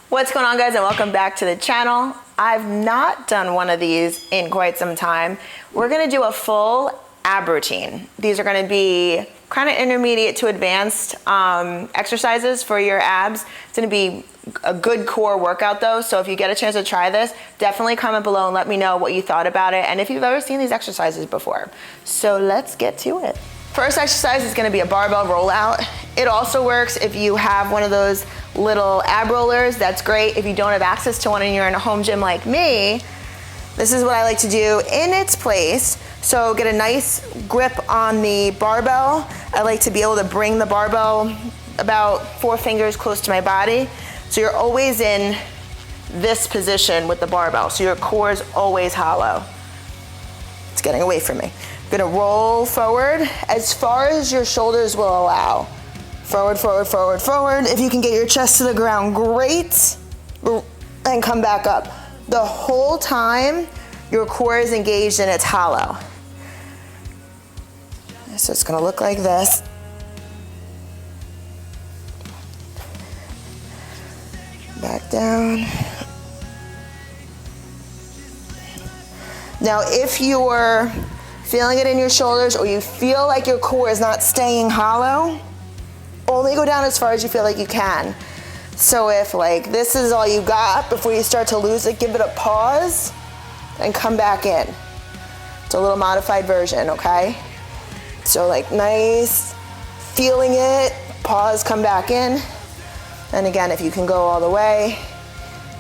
What's going on, guys, and welcome back to the channel. I've not done one of these in quite some time. We're gonna do a full ab routine. These are gonna be kind of intermediate to advanced exercises for your abs. It's gonna be a good core workout though, so if you get a chance to try this, definitely comment below and let me know what you thought about it and if you've ever seen these exercises before. So let's get to it. First exercise is gonna be a barbell rollout. It also works if you have one of those little ab rollers. That's great. If you don't have access to one and you're in a home gym like me, this is what I like to do in its place. So get a nice grip on the barbell. I like to be able to bring the barbell about 4 fingers close to my body. So you're always in this position with the barbell. So your core is always hollow. It's getting away from me. I'm gonna roll forward as far as your shoulders will allow. Forward, forward, forward, forward. If you can get your chest to the ground, great. And come back up. The whole time, your core is engaged and it's hollow. So it's gonna look like this. Back down. Now, if you're feeling it in your shoulders or you feel like your core is not staying hollow, only go down as far as you feel like you can. So if like this is all you got before you start to lose it, give it a pause and come back in. It's a little modified version, okay? So like nice, feeling it, pause, come back in. And again, if you can go all the way,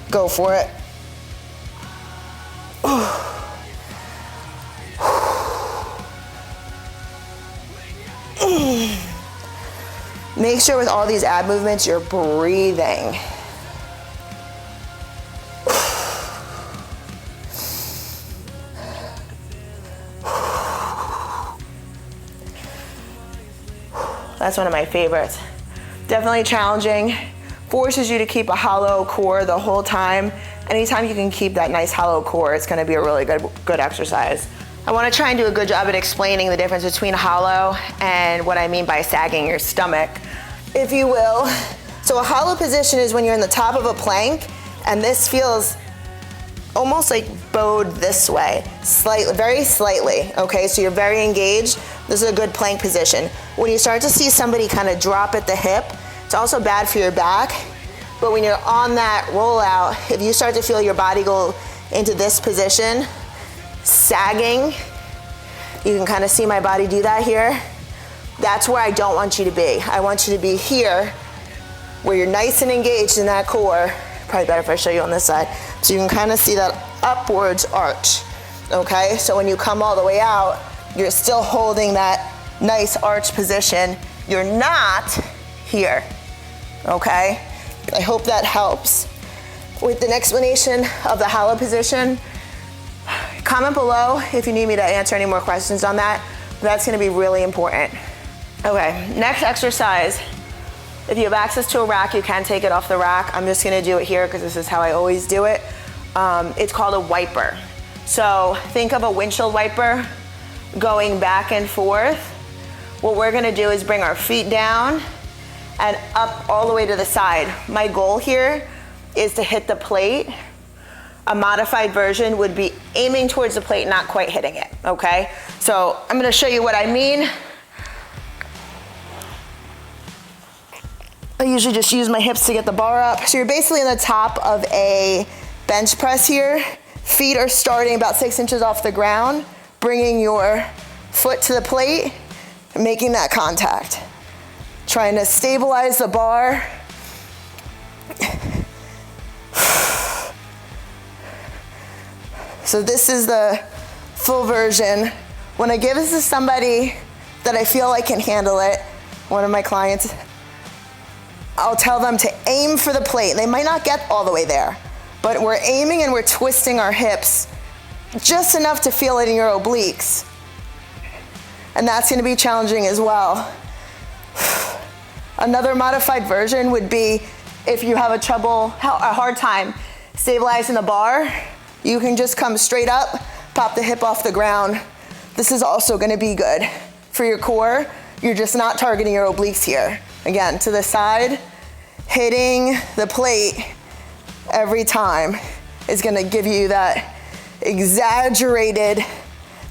go for it. Make sure with all these ab movements, you're breathing. That's one of my favorites. Definitely challenging. Forces you to keep a hollow core the whole time. Anytime you can keep that nice hollow core, it's gonna be a really good exercise. I wanna try and do a good job at explaining the difference between hollow and what I mean by sagging your stomach, if you will. So a hollow position is when you're in the top of a plank and this feels almost like bowed this way, slightly, very slightly, okay? So you're very engaged. This is a good plank position. When you start to see somebody kind of drop at the hip, it's also bad for your back, but when you're on that rollout, if you start to feel your body go into this position, sagging, you can kind of see my body do that here. That's where I don't want you to be. I want you to be here, where you're nice and engaged in that core. Probably better if I show you on this side. So you can kind of see that upwards arch, okay? So when you come all the way out, you're still holding that nice arch position. You're not here, okay? I hope that helps. With an explanation of the hollow position, comment below if you need me to answer any more questions on that. That's gonna be really important. Okay, next exercise. If you have access to a rack, you can take it off the rack. I'm just gonna do it here because this is how I always do it. It's called a wiper. So think of a windshield wiper going back and forth. What we're gonna do is bring our feet down and up all the way to the side. My goal here is to hit the plate. A modified version would be aiming towards the plate, not quite hitting it, okay? So I'm gonna show you what I mean. I usually just use my hips to get the bar up. So you're basically in the top of a bench press here. Feet are starting about 6 inches off the ground, bringing your foot to the plate and making that contact. Trying to stabilize the bar. So this is the full version. When I give this to somebody that I feel like can handle it, one of my clients, I'll tell them to aim for the plate. They might not get all the way there, but we're aiming and we're twisting our hips just enough to feel it in your obliques. And that's gonna be challenging as well. Another modified version would be if you have a hard time stabilizing the bar, you can just come straight up, pop the hip off the ground. This is also gonna be good for your core. You're just not targeting your obliques here. Again, to the side, hitting the plate every time is gonna give you that exaggerated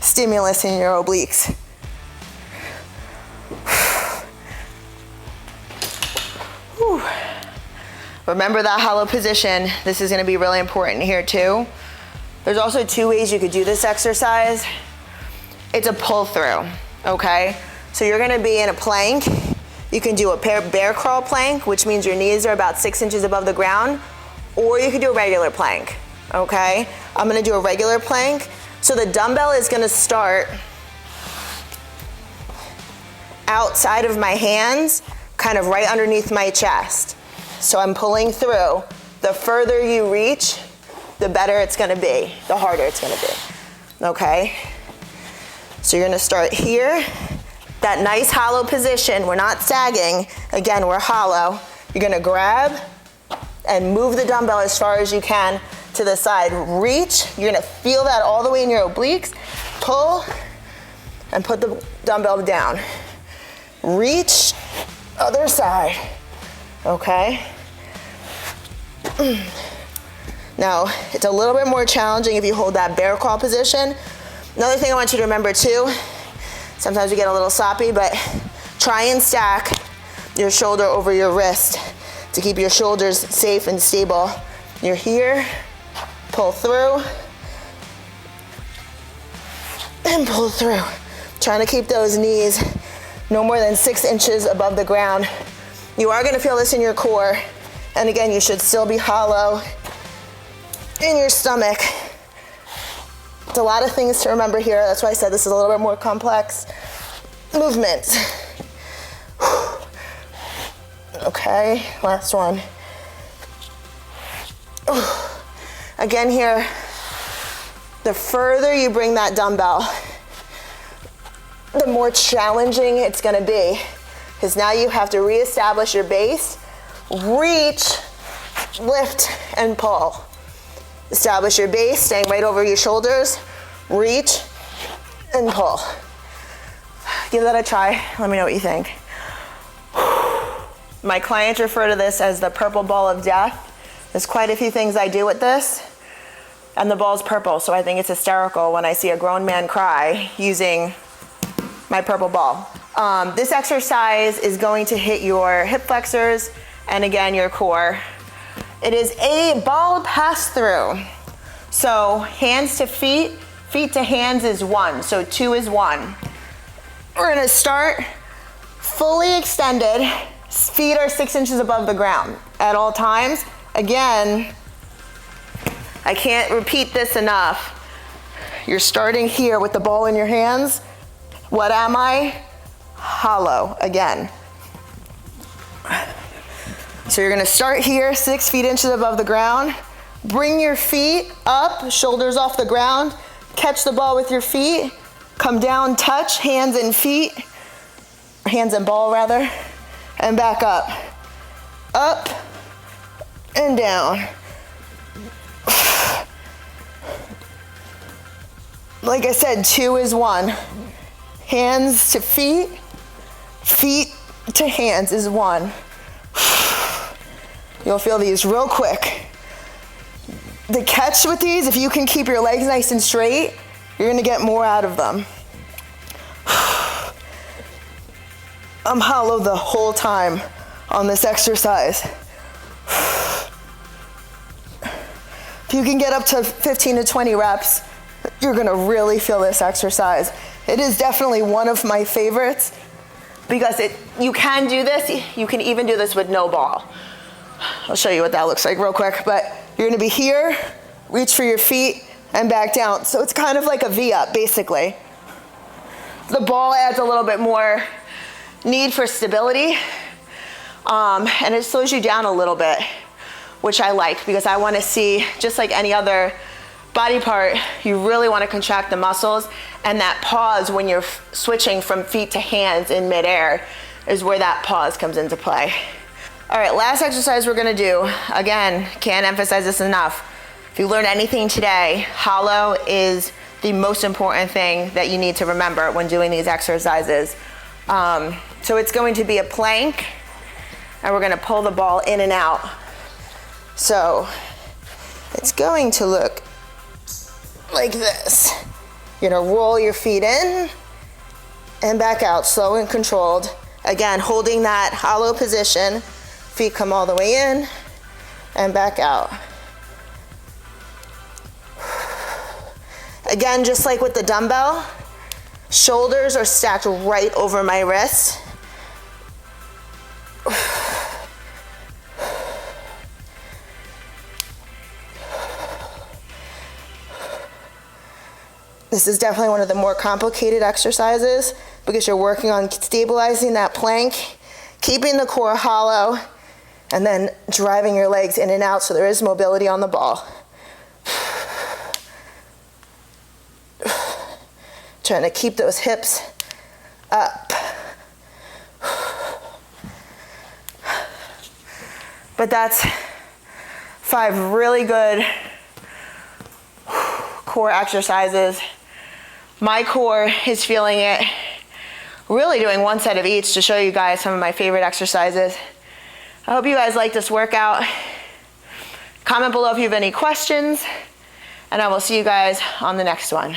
stimulus in your obliques. Whew. Remember that hollow position. This is gonna be really important here too. There's also 2 ways you could do this exercise. It's a pull through, okay? So you're gonna be in a plank. You can do a bear crawl plank, which means your knees are about 6 inches above the ground, or you could do a regular plank, okay? I'm gonna do a regular plank. So the dumbbell is gonna start outside of my hands, kind of right underneath my chest. So I'm pulling through. The further you reach, the better it's gonna be, the harder it's gonna be, okay? So you're gonna start here, that nice hollow position. We're not sagging. Again, we're hollow. You're gonna grab and move the dumbbell as far as you can to the side. Reach, you're gonna feel that all the way in your obliques. Pull and put the dumbbell down. Reach, other side, okay? Now, it's a little bit more challenging if you hold that bear crawl position. Another thing I want you to remember too, sometimes we get a little sloppy, but try and stack your shoulder over your wrist to keep your shoulders safe and stable. You're here, pull through, and pull through. Trying to keep those knees no more than 6 inches above the ground. You are gonna feel this in your core, and again, you should still be hollow in your stomach. It's a lot of things to remember here. That's why I said this is a little bit more complex movement. Okay, last one. Again here, the further you bring that dumbbell, the more challenging it's gonna be, because now you have to reestablish your base, reach, lift, and pull. Establish your base, staying right over your shoulders, reach, and pull. Give that a try, let me know what you think. My clients refer to this as the purple ball of death. There's quite a few things I do with this, and the ball's purple, so I think it's hysterical when I see a grown man cry using my purple ball. This exercise is going to hit your hip flexors and again your core. It is a ball pass through. So hands to feet, feet to hands is 1, so 2 is 1. We're gonna start fully extended. Feet are 6 inches above the ground at all times. Again, I can't repeat this enough. You're starting here with the ball in your hands. What am I? Hollow again. So you're gonna start here, 6 inches above the ground. Bring your feet up, shoulders off the ground. Catch the ball with your feet. Come down, touch, hands and feet. Hands and ball rather. And back up. Up and down. Like I said, 2 is 1. Hands to feet, feet to hands is 1. You'll feel these real quick. The catch with these, if you can keep your legs nice and straight, you're gonna get more out of them. I'm hollow the whole time on this exercise. If you can get up to 15 to 20 reps, you're gonna really feel this exercise. It is definitely one of my favorites because you can do this, you can even do this with no ball. I'll show you what that looks like real quick, but you're gonna be here, reach for your feet, and back down. So it's kind of like a V-up, basically. The ball adds a little bit more need for stability, and it slows you down a little bit, which I like because I wanna see, just like any other body part, you really wanna contract the muscles, and that pause when you're switching from feet to hands in midair is where that pause comes into play. All right, last exercise we're gonna do. Again, can't emphasize this enough. If you learned anything today, hollow is the most important thing that you need to remember when doing these exercises. So it's going to be a plank, and we're gonna pull the ball in and out. So It's going to look like this. You're gonna roll your feet in and back out, slow and controlled. Again, holding that hollow position. Feet come all the way in and back out. Again, just like with the dumbbell, shoulders are stacked right over my wrists. This is definitely one of the more complicated exercises because you're working on stabilizing that plank, keeping the core hollow, and then driving your legs in and out so there is mobility on the ball. Trying to keep those hips up. But that's 5 really good core exercises. My core is feeling it. Really doing 1 set of each to show you guys some of my favorite exercises. I hope you guys like this workout. Comment below if you have any questions, and I will see you guys on the next one.